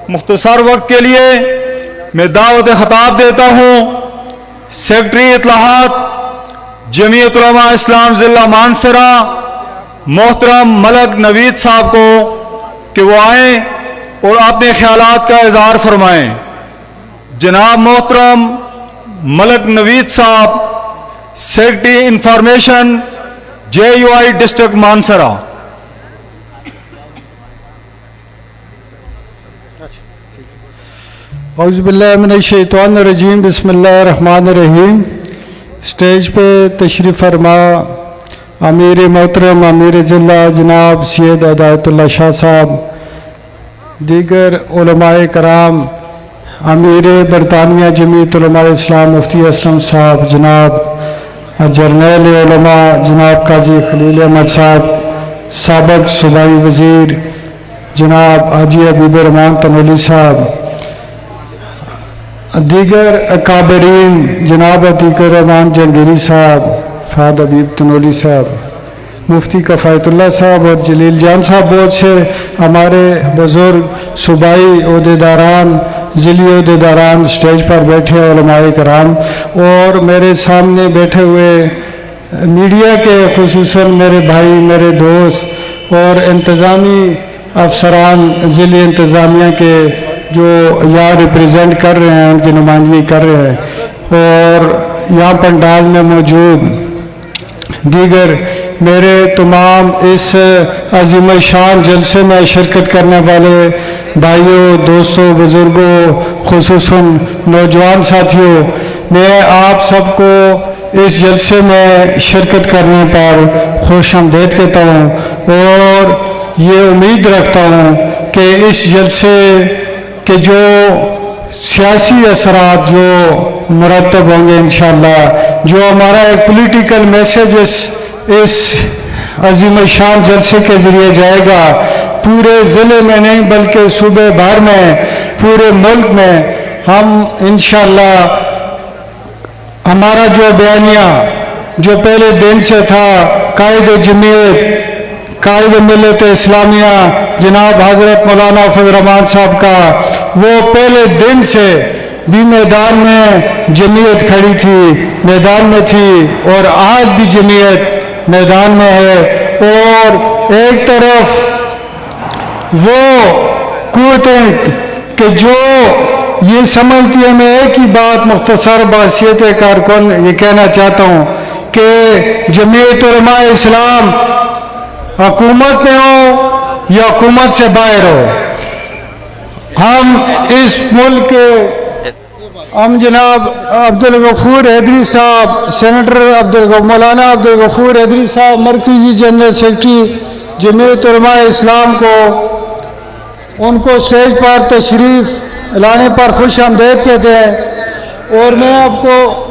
مختصر وقت کے لیے میں دعوت خطاب دیتا ہوں سیکرٹری اطلاعات جمعیت علماء اسلام ضلع مانسرہ محترم ملک نوید صاحب کو کہ وہ آئیں اور اپنے خیالات کا اظہار فرمائیں. جناب محترم ملک نوید صاحب، سیکرٹری انفارمیشن JUI ڈسٹرکٹ مانسرہ. اعوذ باللہ من الشیطان الرجیم، بسم اللہ الرحمن الرحیم. اسٹیج پہ تشریف فرما امیر محترم امیر ضلع جناب سید ہدایت اللہ شاہ صاحب، دیگر علماء کرام، امیر برطانیہ جمعیت علماء اسلام مفتی اسلم صاحب، جناب جرنیل علماء جناب قاضی خلیل احمد صاحب، سابق صوبائی وزیر جناب حاجی حبیب الرحمان تنولی صاحب، دیگر اکابرین جناب عتیق الرحمان جہانگیری صاحب، فہد حبیب تنولی صاحب، مفتی کفایت اللہ صاحب اور جلیل جان صاحب، بہت سے ہمارے بزرگ صوبائی عہدیداران، ضلعی عہدیداران اسٹیج پر بیٹھے علماء کرام، اور میرے سامنے بیٹھے ہوئے میڈیا کے خصوصاً میرے بھائی، میرے دوست اور انتظامی افسران ضلعی انتظامیہ کے جو یہاں ریپریزنٹ کر رہے ہیں، ان کی نمائندگی کر رہے ہیں، اور یہاں پنڈال میں موجود دیگر میرے تمام اس عظیم شان جلسے میں شرکت کرنے والے بھائیوں، دوستوں، بزرگوں، خصوصاً نوجوان ساتھیوں، میں آپ سب کو اس جلسے میں شرکت کرنے پر خوش آمدید کہتا ہوں، اور یہ امید رکھتا ہوں کہ اس جلسے کے جو سیاسی اثرات جو مرتب ہوں گے انشاءاللہ، جو ہمارا ایک پولیٹیکل میسیج اس عظیم شان جلسے کے ذریعے جائے گا، پورے ضلع میں نہیں بلکہ صوبے بھر میں، پورے ملک میں، ہم انشاءاللہ ہمارا جو بیانیہ جو پہلے دن سے تھا، قائد جمعیت، قائد ملت اسلامیہ جناب حضرت مولانا فضل الرحمان صاحب کا، وہ پہلے دن سے بھی میدان میں جمعیت کھڑی تھی، میدان میں تھی، اور آج بھی جمعیت میدان میں ہے. اور ایک طرف وہ قوتیں کہ جو یہ سمجھتی ہے، میں ایک ہی بات مختصر بحیثیت کارکن یہ کہنا چاہتا ہوں کہ جمعیت علماء اسلام حکومت میں ہو یا حکومت سے باہر ہو، ہم اس ملک کے، ہم جناب عبدالغفور حیدری صاحب، سینیٹر مولانا عبدالغفور حیدری صاحب، مرکزی جنرل سیکرٹری جمعیت علماء اسلام کو، ان کو اسٹیج پر تشریف لانے پر خوش آمدید کہتے ہیں. اور میں آپ کو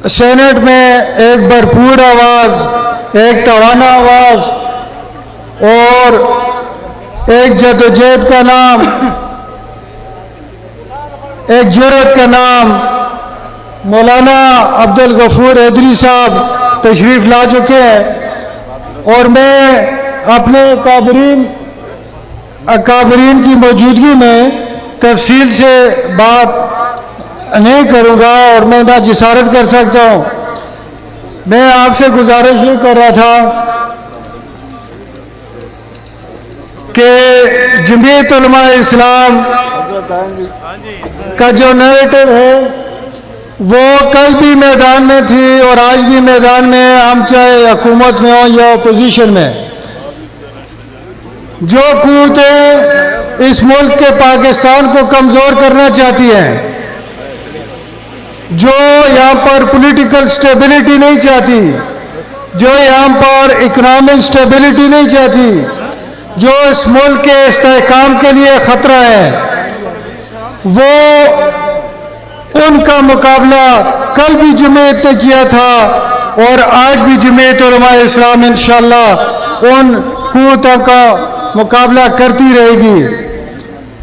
سینٹ میں ایک بھرپور آواز، ایک توانا آواز اور ایک جدوجہد کا نام، ایک جرأت کا نام مولانا عبدالغفور حیدری صاحب تشریف لا چکے ہیں. اور میں اپنے اکابرین کی موجودگی میں تفصیل سے بات نہیں کروں گا، اور میں نہ جسارت کر سکتا ہوں. میں آپ سے گزارش یہ کر رہا تھا کہ جمعیت علماء اسلام کا جو نیریٹو ہے وہ کل بھی میدان میں تھی اور آج بھی میدان میں، ہم چاہے حکومت میں ہوں یا اپوزیشن میں. جو قوتیں اس ملک کے پاکستان کو کمزور کرنا چاہتی ہیں، جو یہاں پر پولیٹیکل سٹیبلٹی نہیں چاہتی، جو یہاں پر اکنامک سٹیبلٹی نہیں چاہتی، جو اس ملک کے استحکام کے لیے خطرہ ہے، وہ ان کا مقابلہ کل بھی جمعیت نے کیا تھا اور آج بھی جمعیت علماء اسلام انشاءاللہ ان قوتوں کا مقابلہ کرتی رہے گی.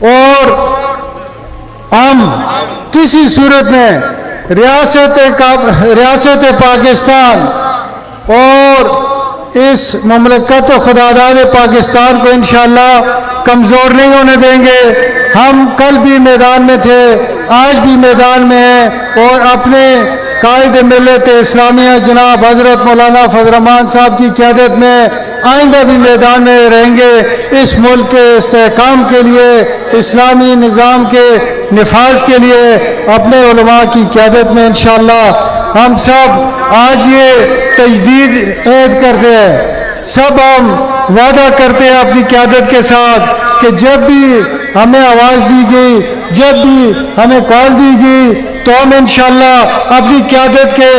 اور ہم کسی صورت میں ریاست پاکستان اور اس مملکت و خداداد پاکستان کو انشاءاللہ کمزور نہیں ہونے دیں گے. ہم کل بھی میدان میں تھے, آج بھی میدان میں ہیں, اور اپنے قائد ملت اسلامیہ جناب حضرت مولانا فضل الرحمان صاحب کی قیادت میں آئندہ بھی میدان میں رہیں گے. اس ملک کے استحکام کے لیے, اسلامی نظام کے نفاذ کے لیے اپنے علماء کی قیادت میں انشاءاللہ ہم سب آج یہ تجدید عہد کرتے ہیں. سب ہم وعدہ کرتے ہیں اپنی قیادت کے ساتھ کہ جب بھی ہمیں آواز دی گئی, جب بھی ہمیں کال دی گئی, تو ہم انشاءاللہ اپنی قیادت کے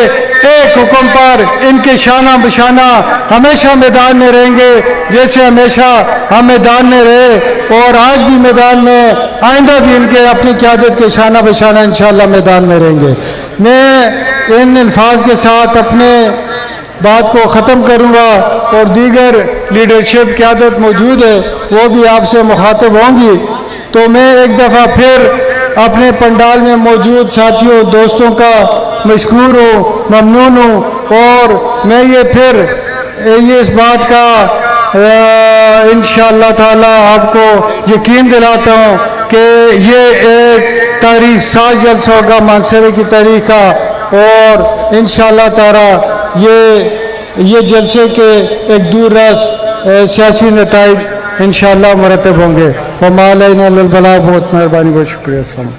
ایک حکم پر ان کے شانہ بشانہ ہمیشہ میدان میں رہیں گے, جیسے ہمیشہ ہم میدان میں رہے اور آج بھی میدان میں, آئندہ بھی ان کے اپنی قیادت کے شانہ بشانہ انشاءاللہ میدان میں رہیں گے. میں ان الفاظ کے ساتھ اپنے بات کو ختم کروں گا, اور دیگر لیڈرشپ قیادت موجود ہے وہ بھی آپ سے مخاطب ہوں گی. تو میں ایک دفعہ پھر اپنے پنڈال میں موجود ساتھیوں دوستوں کا مشکور ہوں, ممنون ہوں, اور میں یہ اس بات کا انشاءاللہ تعالی آپ کو یقین دلاتا ہوں کہ یہ ایک تاریخ ساز جلسہ ہوگا مانسرے کی تاریخ کا, اور انشاءاللہ تعالی یہ جلسے کے ایک دور رس سیاسی نتائج انشاءاللہ مرتب ہوں گے. وما علینا الا البلاغ. بہت مہربانی, بہت شکریہ. السلام.